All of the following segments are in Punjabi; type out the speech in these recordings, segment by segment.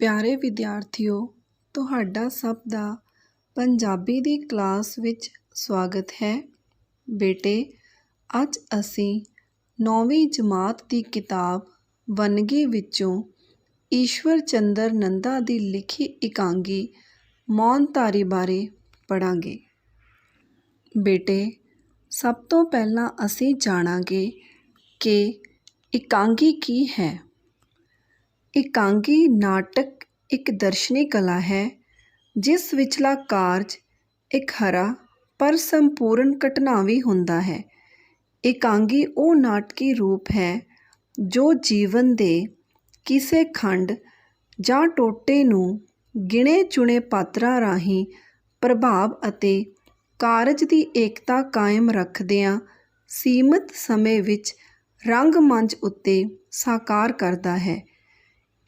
ਪਿਆਰੇ ਵਿਦਿਆਰਥੀਓ, ਤੁਹਾਡਾ ਸਭ ਦਾ ਪੰਜਾਬੀ ਦੀ ਕਲਾਸ ਵਿੱਚ ਸਵਾਗਤ ਹੈ। ਬੇਟੇ, ਅੱਜ ਅਸੀਂ 9ਵੀਂ ਜਮਾਤ ਦੀ ਕਿਤਾਬ ਵੰਨਗੀ ਵਿੱਚੋਂ ਈਸ਼ਵਰ ਚੰਦਰ ਨੰਦਾ ਦੀ ਲਿਖੀ ਇਕਾਂਗੀ ਮੌਨਧਾਰੀ ਬਾਰੇ ਪੜ੍ਹਾਂਗੇ। ਬੇਟੇ, ਸਭ ਤੋਂ ਪਹਿਲਾਂ ਅਸੀਂ ਜਾਣਾਂਗੇ ਕਿ ਇਕਾਂਗੀ ਕੀ ਹੈ। ਇਕਾਂਗੀ ਨਾਟਕ ਇੱਕ ਦਰਸ਼ਨੀ ਕਲਾ ਹੈ ਜਿਸ ਵਿਚਲਾ ਕਾਰਜ ਇੱਕ ਹਰਾ ਪਰ ਸੰਪੂਰਨ ਘਟਨਾਵੀ ਹੁੰਦਾ ਹੈ। ਇਕਾਂਗੀ ਉਹ ਨਾਟਕੀ ਰੂਪ ਹੈ ਜੋ ਜੀਵਨ ਦੇ ਕਿਸੇ ਖੰਡ ਜਾਂ ਟੋਟੇ ਨੂੰ ਗਿਣੇ ਚੁਣੇ ਪਾਤਰਾਂ ਰਾਹੀਂ ਪ੍ਰਭਾਵ ਅਤੇ ਕਾਰਜ ਦੀ ਏਕਤਾ ਕਾਇਮ ਰੱਖਦਿਆਂ ਸੀਮਤ ਸਮੇਂ ਵਿੱਚ ਰੰਗਮੰਚ ਉੱਤੇ ਸਾਕਾਰ ਕਰਦਾ ਹੈ।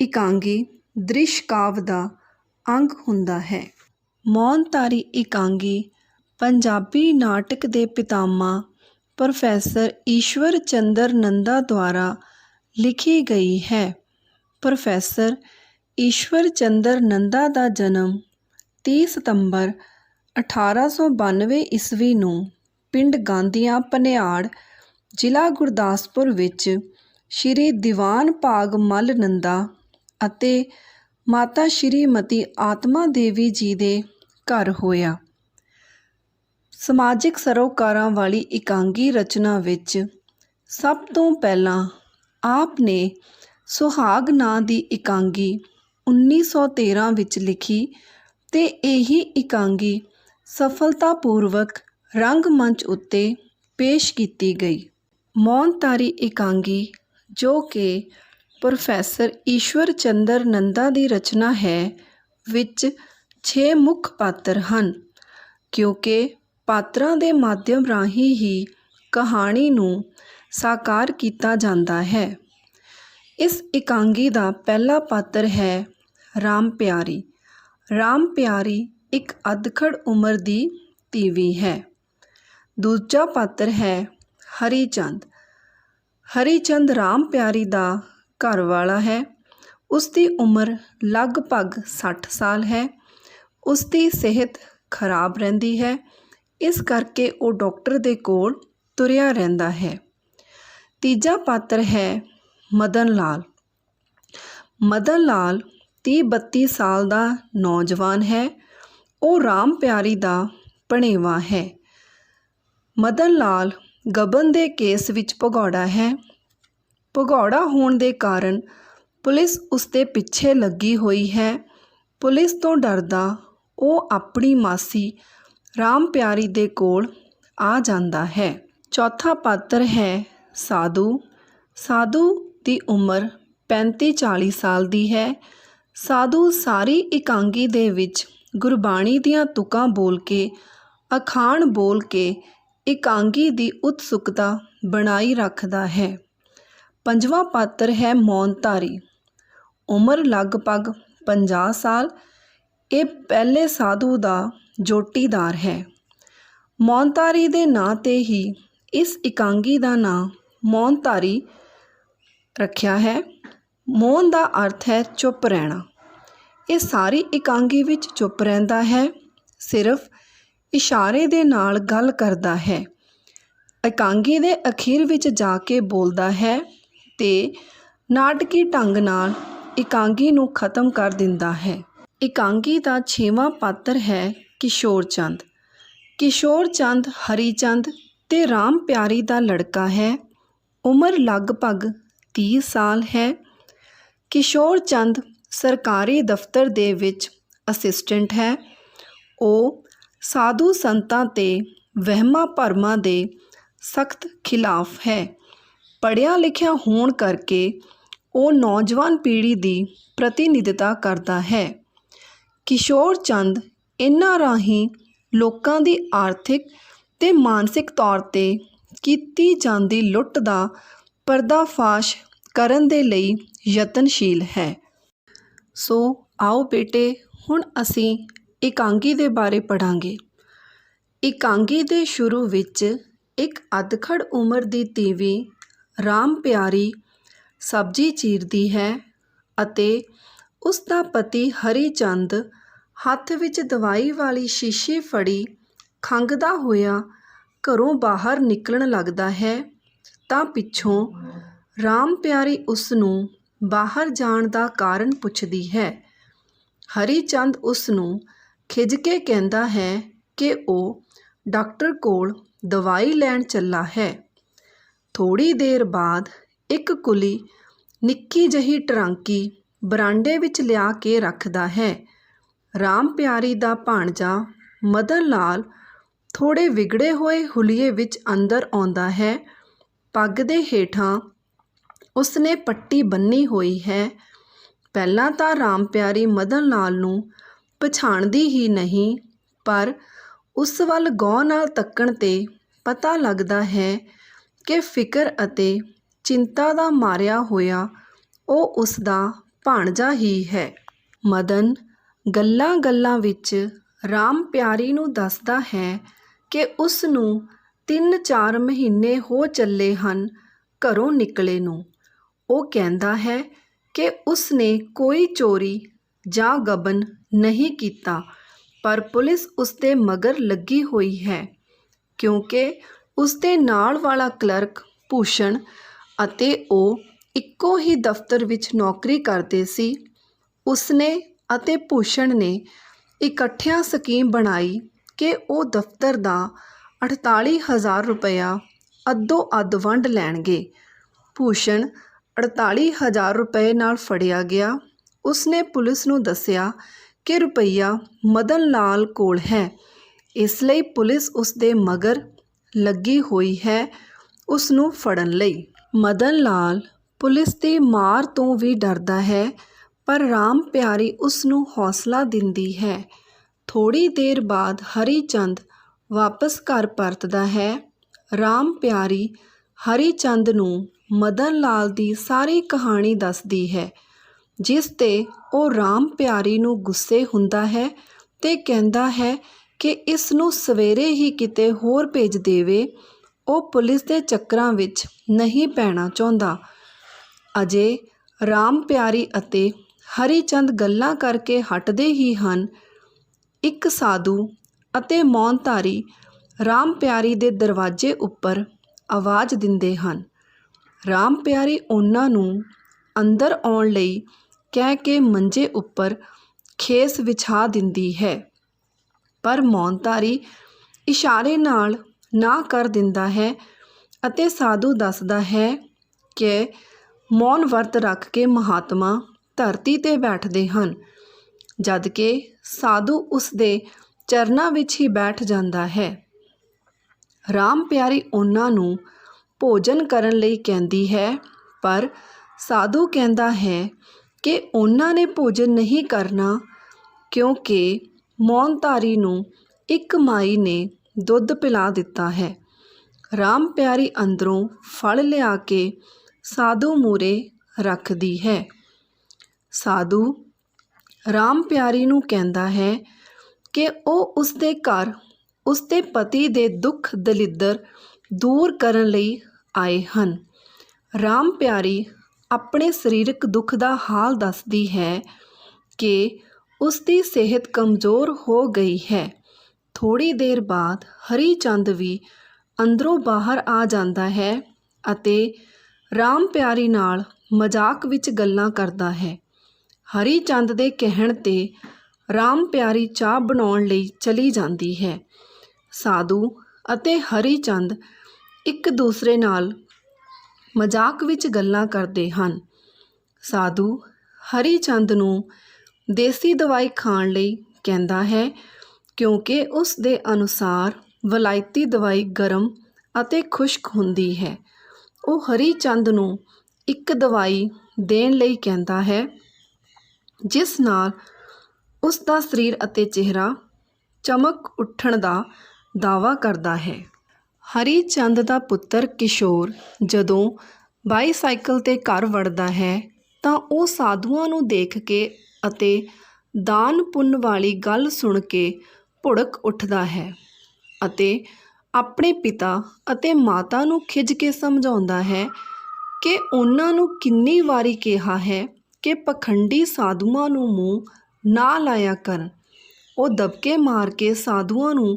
ਇਕਾਂਗੀ ਦ੍ਰਿਸ਼ ਕਾਵਿ ਦਾ ਅੰਗ ਹੁੰਦਾ ਹੈ। ਮੌਨਧਾਰੀ ਇਕਾਂਗੀ ਪੰਜਾਬੀ ਨਾਟਕ ਦੇ ਪਿਤਾਮਾ ਪ੍ਰੋਫੈਸਰ ਈਸ਼ਵਰ ਚੰਦਰ ਨੰਦਾ ਦੁਆਰਾ ਲਿਖੀ ਗਈ ਹੈ। ਪ੍ਰੋਫੈਸਰ ਈਸ਼ਵਰ ਚੰਦਰ ਨੰਦਾ ਦਾ ਜਨਮ 30 ਸਤੰਬਰ 1892 ਈਸਵੀ ਨੂੰ ਪਿੰਡ ਗਾਂਧੀਆਂ ਭਨਿਆੜ, ਜ਼ਿਲ੍ਹਾ ਗੁਰਦਾਸਪੁਰ ਵਿੱਚ ਸ਼੍ਰੀ ਦੀਵਾਨ ਭਾਗ ਮੱਲ ਨੰਦਾ ਅਤੇ ਮਾਤਾ ਸ਼੍ਰੀਮਤੀ ਆਤਮਾ ਦੇਵੀ ਜੀ ਦੇ ਘਰ ਹੋਇਆ। ਸਮਾਜਿਕ ਸਰੋਕਾਰਾਂ ਵਾਲੀ ਇਕਾਂਗੀ ਰਚਨਾ ਵਿੱਚ ਸਭ ਤੋਂ ਪਹਿਲਾਂ ਆਪ ਨੇ ਸੁਹਾਗ ਨਾਂ ਦੀ ਇਕਾਂਗੀ 1913 ਵਿੱਚ ਲਿਖੀ ਤੇ ਇਹੀ ਇਕਾਂਗੀ ਸਫਲਤਾਪੂਰਵਕ ਰੰਗਮੰਚ ਉੱਤੇ ਪੇਸ਼ ਕੀਤੀ ਗਈ। ਮੌਨਧਾਰੀ ਇਕਾਂਗੀ, ਜੋ ਕਿ ਪ੍ਰੋਫੈਸਰ ਈਸ਼ਵਰ ਚੰਦਰ ਨੰਦਾ ਦੀ ਰਚਨਾ ਹੈ, ਵਿੱਚ 6 ਮੁੱਖ ਪਾਤਰ ਹਨ। ਕਿਉਂਕਿ ਪਾਤਰਾਂ ਦੇ ਮਾਧਿਅਮ ਰਾਹੀਂ ਹੀ ਕਹਾਣੀ ਨੂੰ ਸਾਕਾਰ ਕੀਤਾ ਜਾਂਦਾ ਹੈ। ਇਸ ਇਕਾਂਗੀ ਦਾ ਪਹਿਲਾ ਪਾਤਰ ਹੈ ਰਾਮ ਪਿਆਰੀ। ਰਾਮ ਪਿਆਰੀ ਇੱਕ ਅੱਧਖੜ ਉਮਰ ਦੀ ਤੀਵੀਂ ਹੈ। ਦੂਜਾ ਪਾਤਰ ਹੈ ਹਰੀ ਚੰਦ। ਹਰੀ ਚੰਦ ਰਾਮ ਪਿਆਰੀ ਦਾ ਘਰ ਵਾਲਾ ਹੈ। ਉਸ ਦੀ ਉਮਰ ਲਗਭਗ 60 ਸਾਲ ਹੈ। ਉਸ ਦੀ ਸਿਹਤ ਖਰਾਬ ਰਹਿੰਦੀ ਹੈ, ਇਸ ਕਰਕੇ ਉਹ ਡਾਕਟਰ ਦੇ ਕੋਲ ਤੁਰਿਆ ਰਹਿੰਦਾ ਹੈ। ਤੀਜਾ ਪਾਤਰ ਹੈ ਮਦਨ ਲਾਲ। ਮਦਨ ਲਾਲ 30-32 ਸਾਲ ਦਾ ਨੌਜਵਾਨ ਹੈ। ਉਹ ਰਾਮ ਪਿਆਰੀ ਦਾ ਭਣੇਵਾ ਹੈ। ਮਦਨ ਲਾਲ ਗਬਨ ਦੇ ਕੇਸ ਵਿੱਚ ਭਗੌੜਾ ਹੈ। ਭਗੌੜਾ ਹੋਣ ਦੇ ਕਾਰਨ ਪੁਲਿਸ ਉਸ ਦੇ ਪਿੱਛੇ ਲੱਗੀ ਹੋਈ ਹੈ। ਪੁਲਿਸ ਤੋਂ ਡਰਦਾ ਉਹ ਆਪਣੀ ਮਾਸੀ ਰਾਮ ਪਿਆਰੀ ਦੇ ਕੋਲ ਆ ਜਾਂਦਾ ਹੈ। ਚੌਥਾ ਪਾਤਰ ਹੈ ਸਾਧੂ। ਸਾਧੂ ਦੀ ਉਮਰ 35-40 ਸਾਲ ਦੀ ਹੈ। ਸਾਧੂ ਸਾਰੀ ਇਕਾਂਗੀ ਦੇ ਵਿੱਚ ਗੁਰਬਾਣੀ ਦੀਆਂ ਤੁਕਾਂ ਬੋਲ ਕੇ, ਅਖਾਣ ਬੋਲ ਕੇ ਇਕਾਂਗੀ ਦੀ ਉਤਸੁਕਤਾ ਬਣਾਈ ਰੱਖਦਾ ਹੈ। ਪੰਜਵਾਂ ਪਾਤਰ ਹੈ ਮੌਨਧਾਰੀ। ਉਮਰ ਲਗਭਗ 50 ਸਾਲ। ਇਹ ਪਹਿਲੇ ਸਾਧੂ ਦਾ ਜੋਟੀਦਾਰ ਹੈ। ਮੌਨਧਾਰੀ ਦੇ ਨਾਂ 'ਤੇ ਹੀ ਇਸ ਇਕਾਂਗੀ ਦਾ ਨਾਂ ਮੌਨਧਾਰੀ ਰੱਖਿਆ ਹੈ। ਮੌਨ ਦਾ ਅਰਥ ਹੈ ਚੁੱਪ ਰਹਿਣਾ। ਇਹ ਸਾਰੀ ਇਕਾਂਗੀ ਵਿੱਚ ਚੁੱਪ ਰਹਿੰਦਾ ਹੈ, ਸਿਰਫ ਇਸ਼ਾਰੇ ਦੇ ਨਾਲ ਗੱਲ ਕਰਦਾ ਹੈ। ਇਕਾਂਗੀ ਦੇ ਅਖੀਰ ਵਿੱਚ ਜਾ ਕੇ ਬੋਲਦਾ ਹੈ ਤੇ ਨਾਟਕੀ ਢੰਗ ਨਾਲ ਇਕਾਂਗੀ ਨੂੰ ਖਤਮ ਕਰ ਦਿੰਦਾ ਹੈ। ਇਕਾਂਗੀ ਦਾ 6ਵਾਂ ਪਾਤਰ ਹੈ ਕਿਸ਼ੋਰ ਚੰਦ। ਕਿਸ਼ੋਰ ਚੰਦ ਹਰੀ ਚੰਦ ਤੇ ਰਾਮ ਪਿਆਰੀ ਦਾ ਲੜਕਾ ਹੈ। ਉਮਰ ਲਗਭਗ 30 ਸਾਲ ਹੈ। ਕਿਸ਼ੋਰ ਚੰਦ ਸਰਕਾਰੀ ਦਫ਼ਤਰ ਦੇ ਵਿੱਚ ਅਸਿਸਟੈਂਟ ਹੈ। ਉਹ ਸਾਧੂ ਸੰਤਾਂ ਤੇ ਵਹਿਮਾਂ ਭਰਮਾਂ ਦੇ ਸਖਤ ਖਿਲਾਫ ਹੈ। ਪੜ੍ਹਿਆ ਲਿਖਿਆ ਹੋਣ ਕਰਕੇ ਉਹ ਨੌਜਵਾਨ ਪੀੜ੍ਹੀ ਦੀ ਪ੍ਰਤੀਨਿਧਤਾ ਕਰਦਾ ਹੈ। ਕਿਸ਼ੋਰ ਚੰਦ ਇਹਨਾਂ ਰਾਹੀਂ ਲੋਕਾਂ ਦੀ ਆਰਥਿਕ ਤੇ ਮਾਨਸਿਕ ਤੌਰ 'ਤੇ ਕੀਤੀ ਜਾਂਦੀ ਲੁੱਟ ਦਾ ਪਰਦਾਫਾਸ਼ ਕਰਨ ਦੇ ਲਈ ਯਤਨਸ਼ੀਲ ਹੈ। ਸੋ ਆਓ ਬੇਟੇ, ਹੁਣ ਅਸੀਂ ਇਕਾਂਗੀ ਦੇ ਬਾਰੇ ਪੜ੍ਹਾਂਗੇ। ਇਕਾਂਗੀ ਦੇ ਸ਼ੁਰੂ ਵਿੱਚ ਇੱਕ ਅੱਧਖੜ ਉਮਰ ਦੀ ਤੀਵੀਂ ਰਾਮ ਪਿਆਰੀ ਸਬਜ਼ੀ ਚੀਰਦੀ ਹੈ ਅਤੇ ਉਸ ਦਾ ਪਤੀ ਹਰੀ ਚੰਦ ਹੱਥ ਵਿੱਚ ਦਵਾਈ ਵਾਲੀ ਸ਼ੀਸ਼ੀ ਫੜੀ ਖੰਘਦਾ ਹੋਇਆ ਘਰੋਂ ਬਾਹਰ ਨਿਕਲਣ ਲੱਗਦਾ ਹੈ ਤਾਂ ਪਿੱਛੋਂ ਰਾਮ ਪਿਆਰੀ ਉਸ ਨੂੰ ਬਾਹਰ ਜਾਣ ਦਾ ਕਾਰਨ ਪੁੱਛਦੀ ਹੈ। ਹਰੀ ਚੰਦ ਉਸ ਨੂੰ ਖਿਝ ਕੇ ਕਹਿੰਦਾ ਹੈ ਕਿ ਉਹ ਡਾਕਟਰ ਕੋਲ ਦਵਾਈ ਲੈਣ ਚੱਲਾ ਹੈ। ਥੋੜ੍ਹੀ ਦੇਰ ਬਾਅਦ ਇੱਕ ਕੁਲੀ ਨਿੱਕੀ ਜਿਹੀ ਟਰਾਂਕੀ ਬਰਾਂਡੇ ਵਿੱਚ ਲਿਆ ਕੇ ਰੱਖਦਾ ਹੈ। ਰਾਮ ਪਿਆਰੀ ਦਾ ਭਾਣਜਾ ਮਦਨ ਲਾਲ ਥੋੜ੍ਹੇ ਵਿਗੜੇ ਹੋਏ ਹੁਲੀਏ ਵਿੱਚ ਅੰਦਰ ਆਉਂਦਾ ਹੈ। ਪੱਗ ਦੇ ਹੇਠਾਂ ਉਸਨੇ ਪੱਟੀ ਬੰਨ੍ਹੀ ਹੋਈ ਹੈ। ਪਹਿਲਾਂ ਤਾਂ ਰਾਮ ਪਿਆਰੀ ਮਦਨ ਲਾਲ ਨੂੰ ਪਛਾਣਦੀ ਹੀ ਨਹੀਂ, ਪਰ ਉਸ ਵੱਲ ਗੌਰ ਨਾਲ ਤੱਕਣ 'ਤੇ ਪਤਾ ਲੱਗਦਾ ਹੈ ਕਿ ਫਿਕਰ ਅਤੇ ਚਿੰਤਾ ਦਾ ਮਾਰਿਆ ਹੋਇਆ ਉਹ ਉਸ ਦਾ ਭਾਣਜਾ ਹੀ ਹੈ। ਮਦਨ ਗੱਲਾਂ-ਗੱਲਾਂ ਵਿੱਚ ਰਾਮ ਪਿਆਰੀ ਨੂੰ ਦੱਸਦਾ ਹੈ ਕਿ ਉਸ ਨੂੰ 3-4 ਮਹੀਨੇ ਹੋ ਚੱਲੇ ਹਨ ਘਰੋਂ ਨਿਕਲੇ ਨੂੰ। ਉਹ ਕਹਿੰਦਾ ਹੈ ਕਿ ਉਸ ਨੇ ਕੋਈ ਚੋਰੀ ਜਾਂ ਗਬਨ ਨਹੀਂ ਕੀਤਾ, ਪਰ ਪੁਲਿਸ ਉਸ ਦੇ ਮਗਰ ਲੱਗੀ ਹੋਈ ਹੈ ਕਿਉਂਕਿ ਉਸ ਦੇ ਨਾਲ ਵਾਲਾ ਕਲਰਕ ਭੂਸ਼ਣ ਅਤੇ ਉਹ ਇੱਕੋ ਹੀ ਦਫ਼ਤਰ ਵਿੱਚ ਨੌਕਰੀ ਕਰਦੇ ਸੀ। ਉਸਨੇ ਅਤੇ ਭੂਸ਼ਣ ਨੇ ਇਕੱਠਿਆਂ ਸਕੀਮ ਬਣਾਈ ਕਿ ਉਹ ਦਫ਼ਤਰ ਦਾ 48,000 ਰੁਪਇਆ ਅੱਧੋ-ਅੱਧ ਵੰਡ ਲੈਣਗੇ। ਭੂਸ਼ਣ 48,000 ਰੁਪਏ ਨਾਲ ਫੜਿਆ ਗਿਆ। ਉਸਨੇ ਪੁਲਿਸ ਨੂੰ ਦੱਸਿਆ ਕਿ ਰੁਪਈਆ ਮਦਨ ਲਾਲ ਕੋਲ ਹੈ, ਇਸ ਲਈ ਪੁਲਿਸ ਉਸ ਦੇ ਮਗਰ ਲੱਗੀ ਹੋਈ ਹੈ ਉਸ ਨੂੰ ਫੜਨ ਲਈ। ਮਦਨ ਲਾਲ ਪੁਲਿਸ ਦੀ ਮਾਰ ਤੋਂ ਵੀ ਡਰਦਾ ਹੈ, ਪਰ ਰਾਮ ਪਿਆਰੀ ਉਸ ਨੂੰ ਹੌਸਲਾ ਦਿੰਦੀ ਹੈ। ਥੋੜ੍ਹੀ ਦੇਰ ਬਾਅਦ ਹਰੀ ਚੰਦ ਵਾਪਸ ਘਰ ਪਰਤਦਾ ਹੈ। ਰਾਮ ਪਿਆਰੀ ਹਰੀ ਚੰਦ ਨੂੰ ਮਦਨ ਲਾਲ ਦੀ ਸਾਰੀ ਕਹਾਣੀ ਦੱਸਦੀ ਹੈ, ਜਿਸ 'ਤੇ ਉਹ ਰਾਮ ਪਿਆਰੀ ਨੂੰ ਗੁੱਸੇ ਹੁੰਦਾ ਹੈ ਤੇ ਕਹਿੰਦਾ ਹੈ ਕਿ ਇਸ ਨੂੰ ਸਵੇਰੇ ਹੀ ਕਿਤੇ ਹੋਰ ਭੇਜ ਦੇਵੇ। ਉਹ ਪੁਲਿਸ ਦੇ ਚੱਕਰਾਂ ਵਿੱਚ ਨਹੀਂ ਪੈਣਾ ਚਾਹੁੰਦਾ। ਅਜੇ ਰਾਮ ਪਿਆਰੀ ਅਤੇ ਹਰੀ ਚੰਦ ਗੱਲਾਂ ਕਰਕੇ ਹਟਦੇ ਹੀ ਹਨ। ਇੱਕ ਸਾਧੂ ਅਤੇ ਮੌਨਧਾਰੀ ਰਾਮ ਪਿਆਰੀ ਦੇ ਦਰਵਾਜ਼ੇ ਉੱਪਰ ਆਵਾਜ਼ ਦਿੰਦੇ ਹਨ। ਰਾਮ ਪਿਆਰੀ ਉਹਨਾਂ ਨੂੰ ਅੰਦਰ ਆਉਣ ਲਈ ਕਹਿ ਕੇ ਮੰਜੇ ਉੱਪਰ ਖੇਸ ਵਿਛਾ ਦਿੰਦੀ ਹੈ, ਪਰ ਮੌਨਧਾਰੀ ਇਸ਼ਾਰੇ ਨਾਲ ਨਾ ਕਰ ਦਿੰਦਾ ਹੈ ਅਤੇ ਸਾਧੂ ਦੱਸਦਾ ਹੈ ਕਿ ਮੌਨ ਵਰਤ ਰੱਖ ਕੇ ਮਹਾਤਮਾ ਧਰਤੀ 'ਤੇ ਬੈਠਦੇ ਹਨ, ਜਦਕਿ ਸਾਧੂ ਉਸ ਦੇ ਚਰਨਾਂ ਵਿੱਚ ਹੀ ਬੈਠ ਜਾਂਦਾ ਹੈ। ਰਾਮ ਪਿਆਰੀ ਉਹਨਾਂ ਨੂੰ ਭੋਜਨ ਕਰਨ ਲਈ ਕਹਿੰਦੀ ਹੈ, ਪਰ ਸਾਧੂ ਕਹਿੰਦਾ ਹੈ ਕਿ ਉਹਨਾਂ ਨੇ ਭੋਜਨ ਨਹੀਂ ਕਰਨਾ ਕਿਉਂਕਿ ਮੌਨਧਾਰੀ ਨੂੰ ਇੱਕ ਮਾਈ ਨੇ ਦੁੱਧ ਪਿਲਾ ਦਿੱਤਾ ਹੈ। ਰਾਮ ਪਿਆਰੀ ਅੰਦਰੋਂ ਫਲ ਲਿਆ ਕੇ ਸਾਧੂ ਮੂਹਰੇ ਰੱਖਦੀ ਹੈ। ਸਾਧੂ ਰਾਮ ਪਿਆਰੀ ਨੂੰ ਕਹਿੰਦਾ ਹੈ ਕਿ ਉਹ ਉਸ ਦੇ ਘਰ ਉਸ ਦੇ ਪਤੀ ਦੇ ਦੁੱਖ ਦਲਿੱਦਰ ਦੂਰ ਕਰਨ ਲਈ ਆਏ ਹਨ। ਰਾਮ ਪਿਆਰੀ ਆਪਣੇ ਸਰੀਰਕ ਦੁੱਖ ਦਾ ਹਾਲ ਦੱਸਦੀ ਹੈ ਕਿ ਉਸ ਦੀ ਸਿਹਤ ਕਮਜ਼ੋਰ ਹੋ ਗਈ ਹੈ। ਥੋੜ੍ਹੀ ਦੇਰ ਬਾਅਦ ਹਰੀ ਚੰਦ ਵੀ ਅੰਦਰੋਂ ਬਾਹਰ ਆ ਜਾਂਦਾ ਹੈ ਅਤੇ ਰਾਮ ਪਿਆਰੀ ਨਾਲ ਮਜ਼ਾਕ ਵਿੱਚ ਗੱਲਾਂ ਕਰਦਾ ਹੈ। ਹਰੀ ਚੰਦ ਦੇ ਕਹਿਣ 'ਤੇ ਰਾਮ ਪਿਆਰੀ ਚਾਹ ਬਣਾਉਣ ਲਈ ਚਲੀ ਜਾਂਦੀ ਹੈ। ਸਾਧੂ ਅਤੇ ਹਰੀ ਚੰਦ ਇੱਕ ਦੂਸਰੇ ਨਾਲ ਮਜ਼ਾਕ ਵਿੱਚ ਗੱਲਾਂ ਕਰਦੇ ਹਨ। ਸਾਧੂ ਹਰੀ ਚੰਦ ਨੂੰ ਦੇਸੀ ਦਵਾਈ ਖਾਣ ਲਈ ਕਹਿੰਦਾ ਹੈ ਕਿਉਂਕਿ ਉਸ ਦੇ ਅਨੁਸਾਰ ਵਲਾਇਤੀ ਦਵਾਈ ਗਰਮ ਅਤੇ ਖੁਸ਼ਕ ਹੁੰਦੀ ਹੈ। ਉਹ ਹਰੀ ਚੰਦ ਨੂੰ ਇੱਕ ਦਵਾਈ ਦੇਣ ਲਈ ਕਹਿੰਦਾ ਹੈ, ਜਿਸ ਨਾਲ ਉਸ ਦਾ ਸਰੀਰ ਅਤੇ ਚਿਹਰਾ ਚਮਕ ਉੱਠਣ ਦਾ ਦਾਅਵਾ ਕਰਦਾ ਹੈ। ਹਰੀ ਚੰਦ ਦਾ ਪੁੱਤਰ ਕਿਸ਼ੋਰ ਜਦੋਂ ਬਾਈਸਾਈਕਲ 'ਤੇ ਘਰ ਵੜਦਾ ਹੈ ਤਾਂ ਉਹ ਸਾਧੂਆਂ ਨੂੰ ਦੇਖ ਕੇ ਅਤੇ ਦਾਨ ਪੁੰਨ ਵਾਲੀ ਗੱਲ ਸੁਣ ਕੇ ਭੁੜਕ ਉੱਠਦਾ ਹੈ ਅਤੇ ਆਪਣੇ ਪਿਤਾ ਅਤੇ ਮਾਤਾ ਨੂੰ ਖਿਝ ਕੇ ਸਮਝਾਉਂਦਾ ਹੈ ਕਿ ਉਹਨਾਂ ਨੂੰ ਕਿੰਨੀ ਵਾਰੀ ਕਿਹਾ ਹੈ ਕਿ ਪਖੰਡੀ ਸਾਧੂਆਂ ਨੂੰ ਮੂੰਹ ਨਾ ਲਾਇਆ ਕਰਨ। ਉਹ ਦਬਕੇ ਮਾਰ ਕੇ ਸਾਧੂਆਂ ਨੂੰ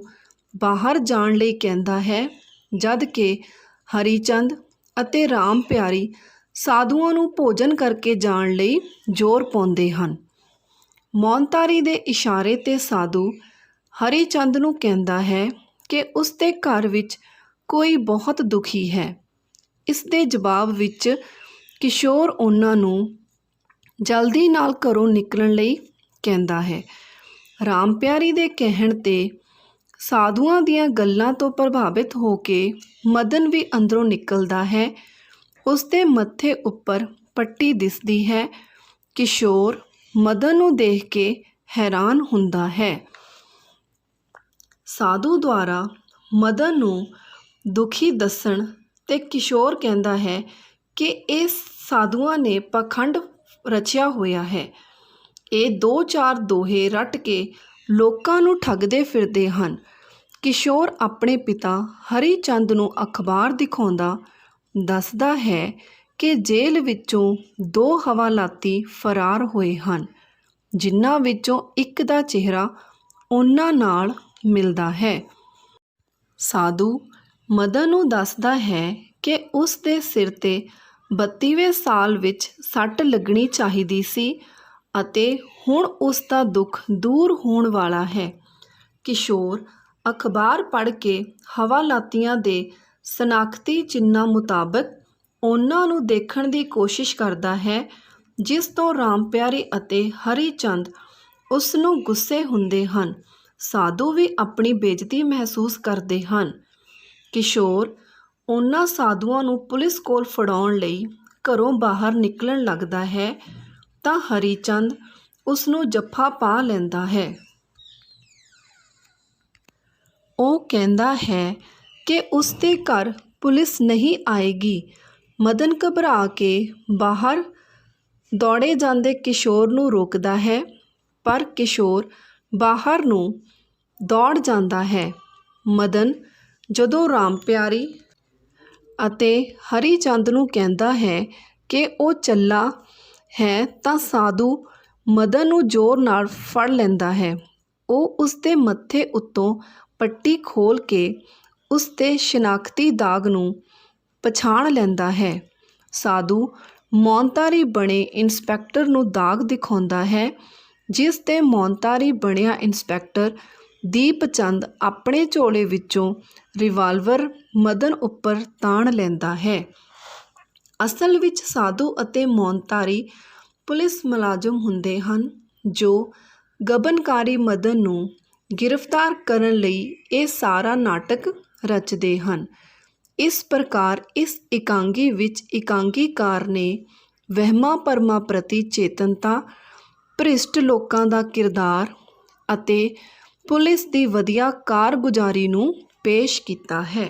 ਬਾਹਰ ਜਾਣ ਲਈ ਕਹਿੰਦਾ ਹੈ, ਜਦ ਕਿ ਹਰੀ ਚੰਦ ਅਤੇ ਰਾਮ ਪਿਆਰੀ ਸਾਧੂਆਂ ਨੂੰ ਭੋਜਨ ਕਰਕੇ ਜਾਣ ਲਈ ਜ਼ੋਰ ਪਾਉਂਦੇ ਹਨ। ਮੌਨਤਾਰੀ ਦੇ ਇਸ਼ਾਰੇ 'ਤੇ ਸਾਧੂ ਹਰੀ ਚੰਦ ਨੂੰ ਕਹਿੰਦਾ ਹੈ ਕਿ ਉਸ ਦੇ ਘਰ ਵਿੱਚ ਕੋਈ ਬਹੁਤ ਦੁਖੀ ਹੈ। ਇਸ ਦੇ ਜਵਾਬ ਵਿੱਚ ਕਿਸ਼ੋਰ ਉਹਨਾਂ ਨੂੰ ਜਲਦੀ ਨਾਲ ਘਰੋਂ ਨਿਕਲਣ ਲਈ ਕਹਿੰਦਾ ਹੈ। ਰਾਮ ਪਿਆਰੀ ਦੇ ਕਹਿਣ 'ਤੇ ਸਾਧੂਆਂ ਦੀਆਂ ਗੱਲਾਂ ਤੋਂ ਪ੍ਰਭਾਵਿਤ ਹੋ ਕੇ ਮਦਨ ਵੀ ਅੰਦਰੋਂ ਨਿਕਲਦਾ ਹੈ। ਉਸ ਦੇ ਮੱਥੇ ਉੱਪਰ ਪੱਟੀ ਦਿਸਦੀ ਹੈ। ਕਿਸ਼ੋਰ ਮਦਨ ਨੂੰ ਦੇਖ ਕੇ ਹੈਰਾਨ ਹੁੰਦਾ ਹੈ। ਸਾਧੂ ਦੁਆਰਾ ਮਦਨ ਨੂੰ ਦੁਖੀ ਦੱਸਣ 'ਤੇ ਕਿਸ਼ੋਰ ਕਹਿੰਦਾ ਹੈ ਕਿ ਇਹ ਸਾਧੂਆਂ ਨੇ ਪਾਖੰਡ ਰਚਿਆ ਹੋਇਆ ਹੈ। ਇਹ 2-4 ਦੋਹੇ ਰੱਟ ਕੇ ਲੋਕਾਂ ਨੂੰ ਠੱਗਦੇ ਫਿਰਦੇ ਹਨ। ਕਿਸ਼ੋਰ ਆਪਣੇ ਪਿਤਾ ਹਰੀ ਚੰਦ ਨੂੰ ਅਖਬਾਰ ਦਿਖਾਉਂਦਾ ਦੱਸਦਾ ਹੈ ਕਿ ਜੇਲ੍ਹ ਵਿੱਚੋਂ 2 ਹਵਾਲਾਤੀ ਫਰਾਰ ਹੋਏ ਹਨ, ਜਿਨ੍ਹਾਂ ਵਿੱਚੋਂ ਇੱਕ ਦਾ ਚਿਹਰਾ ਉਹਨਾਂ ਨਾਲ ਮਿਲਦਾ ਹੈ। ਸਾਧੂ ਮਦਨ ਨੂੰ ਦੱਸਦਾ ਹੈ ਕਿ ਉਸ ਦੇ ਸਿਰ 'ਤੇ 32ਵੇਂ ਸਾਲ ਵਿੱਚ ਸੱਟ ਲੱਗਣੀ ਚਾਹੀਦੀ ਸੀ ਅਤੇ ਹੁਣ ਉਸ ਦਾ ਦੁੱਖ ਦੂਰ ਹੋਣ ਵਾਲਾ ਹੈ। ਕਿਸ਼ੋਰ ਅਖਬਾਰ ਪੜ੍ਹ ਕੇ ਹਵਾਲਾਤੀਆਂ ਦੇ ਸ਼ਨਾਖਤੀ ਚਿੰਨ੍ਹਾਂ ਮੁਤਾਬਕ ਉਹਨਾਂ ਨੂੰ ਦੇਖਣ ਦੀ ਕੋਸ਼ਿਸ਼ ਕਰਦਾ ਹੈ, ਜਿਸ ਤੋਂ ਰਾਮ ਪਿਆਰੀ ਅਤੇ ਹਰੀ ਚੰਦ ਉਸ ਨੂੰ ਗੁੱਸੇ ਹੁੰਦੇ ਹਨ। ਸਾਧੂ ਵੀ ਆਪਣੀ ਬੇਇੱਜ਼ਤੀ ਮਹਿਸੂਸ ਕਰਦੇ ਹਨ। ਕਿਸ਼ੋਰ ਉਹਨਾਂ ਸਾਧੂਆਂ ਨੂੰ ਪੁਲਿਸ ਕੋਲ ਫੜਾਉਣ ਲਈ ਘਰੋਂ ਬਾਹਰ ਨਿਕਲਣ ਲੱਗਦਾ ਹੈ ਤਾਂ ਹਰੀ ਚੰਦ ਉਸ ਨੂੰ ਜੱਫਾ ਪਾ ਲੈਂਦਾ ਹੈ। ਉਹ ਕਹਿੰਦਾ ਹੈ ਕਿ ਉਸ ਦੇ ਘਰ ਪੁਲਿਸ ਨਹੀਂ ਆਏਗੀ। ਮਦਨ ਘਬਰਾ ਕੇ ਬਾਹਰ ਦੌੜੇ ਜਾਂਦੇ ਕਿਸ਼ੋਰ ਨੂੰ ਰੋਕਦਾ ਹੈ, ਪਰ ਕਿਸ਼ੋਰ ਬਾਹਰ ਨੂੰ ਦੌੜ ਜਾਂਦਾ ਹੈ। ਮਦਨ ਜਦੋਂ ਰਾਮ ਪਿਆਰੀ ਅਤੇ ਹਰੀ ਚੰਦ ਨੂੰ ਕਹਿੰਦਾ ਹੈ ਕਿ ਉਹ ਚੱਲਾ ਹੈ ਤਾਂ ਸਾਧੂ ਮਦਨ ਨੂੰ ਜ਼ੋਰ ਨਾਲ ਫੜ ਲੈਂਦਾ ਹੈ। ਉਹ ਉਸ ਦੇ ਮੱਥੇ ਉੱਤੋਂ ਪੱਟੀ ਖੋਲ੍ਹ ਕੇ ਉਸ ਦੇ ਸ਼ਨਾਖਤੀ ਦਾਗ ਨੂੰ ਪਛਾਣ ਲੈਂਦਾ ਹੈ। ਸਾਧੂ ਮੌਨਤਾਰੀ ਬਣੇ ਇੰਸਪੈਕਟਰ ਨੂੰ ਦਾਗ ਦਿਖਾਉਂਦਾ ਹੈ, ਜਿਸ 'ਤੇ ਮੌਨਤਾਰੀ ਬਣਿਆ ਇੰਸਪੈਕਟਰ ਦੀਪ ਚੰਦ ਆਪਣੇ ਝੋਲੇ ਵਿੱਚੋਂ ਰਿਵਾਲਵਰ ਮਦਨ ਉੱਪਰ ਤਾਣ ਲੈਂਦਾ ਹੈ। ਅਸਲ ਵਿੱਚ ਸਾਧੂ ਅਤੇ ਮੌਨਤਾਰੀ ਪੁਲਿਸ ਮੁਲਾਜ਼ਮ ਹੁੰਦੇ ਹਨ, ਜੋ ਗਬਨਕਾਰੀ ਮਦਨ ਨੂੰ ਗ੍ਰਿਫਤਾਰ ਕਰਨ ਲਈ ਇਹ ਸਾਰਾ ਨਾਟਕ ਰਚਦੇ ਹਨ। ਇਸ ਪ੍ਰਕਾਰ ਇਸ ਇਕਾਂਗੀ ਵਿੱਚ ਇਕਾਂਗੀਕਾਰ ਨੇ ਵਹਿਮਾਂ ਭਰਮਾਂ ਪ੍ਰਤੀ ਚੇਤਨਤਾ, ਭ੍ਰਿਸ਼ਟ ਲੋਕਾਂ ਦਾ ਕਿਰਦਾਰ ਅਤੇ ਪੁਲਿਸ ਦੀ ਵਧੀਆ ਕਾਰਗੁਜ਼ਾਰੀ ਨੂੰ ਪੇਸ਼ ਕੀਤਾ ਹੈ।